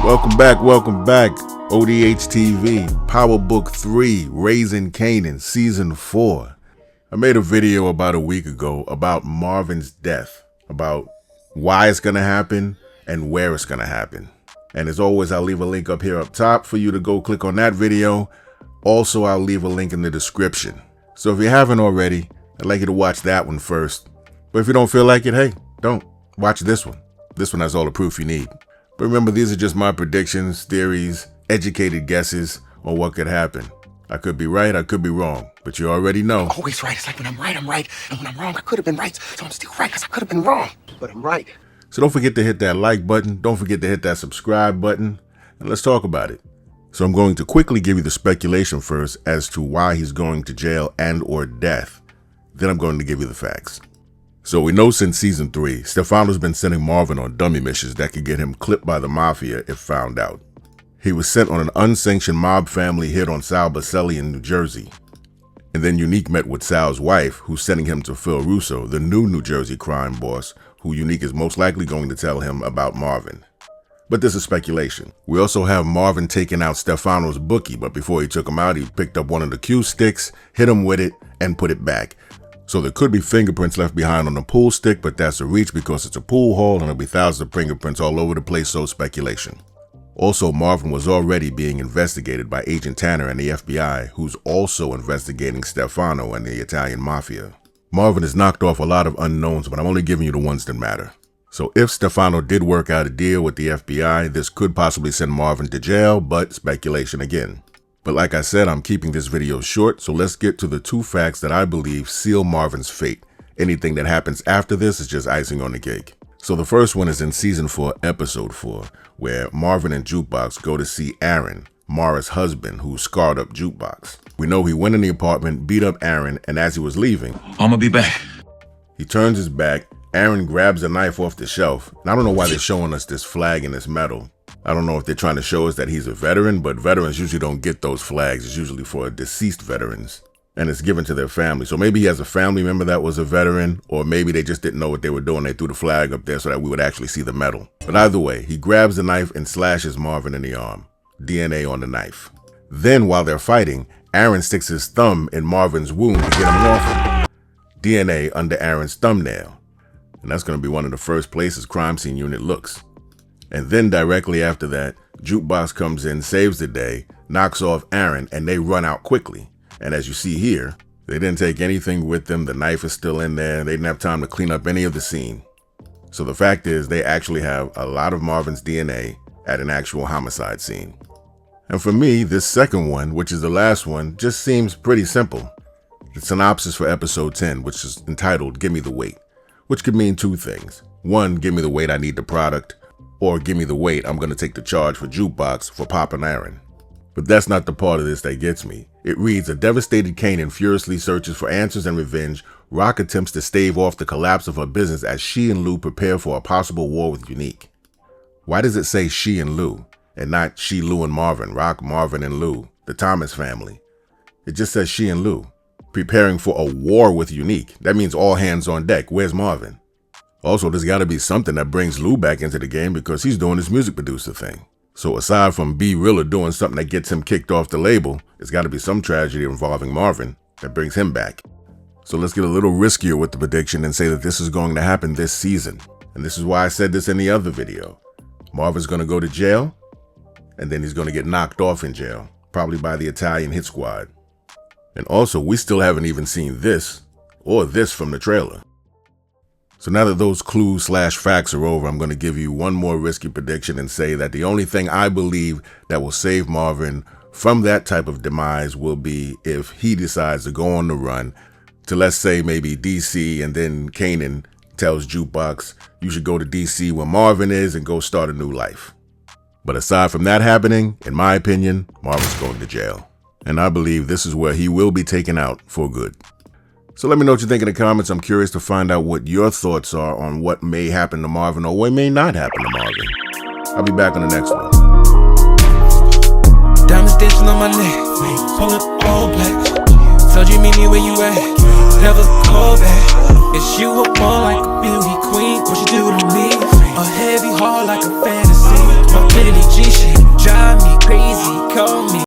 Welcome back. ODHtv, Power Book 3, Raising Kanan, Season 4. I made a video about a week ago about Marvin's death, about why it's going to happen and where it's going to happen. And as always, I'll leave a link up here up top for you to go click on that video. Also, I'll leave a link in the description. So if you haven't already, I'd like you to watch that one first. But if you don't feel like it, hey, don't. Watch this one. This one has all the proof you need. But remember, these are just my predictions, theories, educated guesses on what could happen. I could be right, I could be wrong, but you already know. Always right. It's like when I'm right, I'm right. And when I'm wrong, I could have been right. So I'm still right because I could have been wrong. But I'm right. So don't forget to hit that like button. Don't forget to hit that subscribe button. And let's talk about it. So I'm going to quickly give you the speculation first as to why he's going to jail and or death. Then I'm going to give you the facts. So we know since season 3, Stefano's been sending Marvin on dummy missions that could get him clipped by the mafia if found out. He was sent on an unsanctioned mob family hit on Sal Baselli in New Jersey. And then Unique met with Sal's wife, who's sending him to Phil Russo, the new New Jersey crime boss, who Unique is most likely going to tell him about Marvin. But this is speculation. We also have Marvin taking out Stefano's bookie, but before he took him out, he picked up one of the cue sticks, hit him with it, and put it back. So there could be fingerprints left behind on the pool stick, but that's a reach because it's a pool hall and there'll be thousands of fingerprints all over the place, so speculation. Also, Marvin was already being investigated by Agent Tanner and the FBI, who's also investigating Stefano and the Italian mafia. Marvin has knocked off a lot of unknowns, but I'm only giving you the ones that matter. So if Stefano did work out a deal with the FBI, this could possibly send Marvin to jail, but speculation again. But like I said, I'm keeping this video short, so let's get to the 2 facts that I believe seal Marvin's fate. Anything that happens after this is just icing on the cake. So the first one is in season 4, episode 4, where Marvin and Jukebox go to see Aaron, Mara's husband, who scarred up Jukebox. We know he went in the apartment, beat up Aaron, and as he was leaving, I'ma be back. He turns his back, Aaron grabs a knife off the shelf, and I don't know why they're showing us this flag and this medal. I don't know if they're trying to show us that he's a veteran, but veterans usually don't get those flags. It's usually for deceased veterans, and it's given to their family. So maybe he has a family member that was a veteran, or maybe they just didn't know what they were doing. They threw the flag up there so that we would actually see the medal. But either way, he grabs the knife and slashes Marvin in the arm. DNA on the knife. Then while they're fighting, Aaron sticks his thumb in Marvin's wound to get him off him. DNA under Aaron's thumbnail. And that's going to be one of the first places crime scene unit looks. And then directly after that, Jukebox comes in, saves the day, knocks off Aaron, and they run out quickly. And as you see here, they didn't take anything with them. The knife is still in there. They didn't have time to clean up any of the scene. So the fact is, they actually have a lot of Marvin's DNA at an actual homicide scene. And for me, this second one, which is the last one, just seems pretty simple. The synopsis for episode 10, which is entitled, Give Me the Weight, which could mean 2 things. 1, give me the weight, I need the product. Or give me the weight, I'm going to take the charge for Jukebox for popping Aaron. But that's not the part of this that gets me. It reads, a devastated Kanan furiously searches for answers and revenge. Rock attempts to stave off the collapse of her business as she and Lou prepare for a possible war with Unique. Why does it say she and Lou, and not she, Lou, and Marvin, Rock, Marvin, and Lou, the Thomas family? It just says she and Lou, preparing for a war with Unique. That means all hands on deck. Where's Marvin? Also, there's got to be something that brings Lou back into the game because he's doing this music producer thing. So aside from B Rilla doing something that gets him kicked off the label, it's got to be some tragedy involving Marvin that brings him back. So let's get a little riskier with the prediction and say that this is going to happen this season. And this is why I said this in the other video. Marvin's going to go to jail, and then he's going to get knocked off in jail, probably by the Italian hit squad. And also, we still haven't even seen this or this from the trailer. So now that those clues/facts are over, I'm going to give you one more risky prediction and say that the only thing I believe that will save Marvin from that type of demise will be if he decides to go on the run to, let's say, maybe DC, and then Kanan tells Jukebox, you should go to DC where Marvin is and go start a new life. But aside from that happening, in my opinion, Marvin's going to jail. And I believe this is where he will be taken out for good. So let me know what you think in the comments. I'm curious to find out what your thoughts are on what may happen to Marvin or what may not happen to Marvin. I'll be back on the next one. Diamonds dancing on my neck, pulling all black. Told you meet me where you at, never call back. It's you or more like a beauty queen, what you do to me. A heavy heart like a fantasy.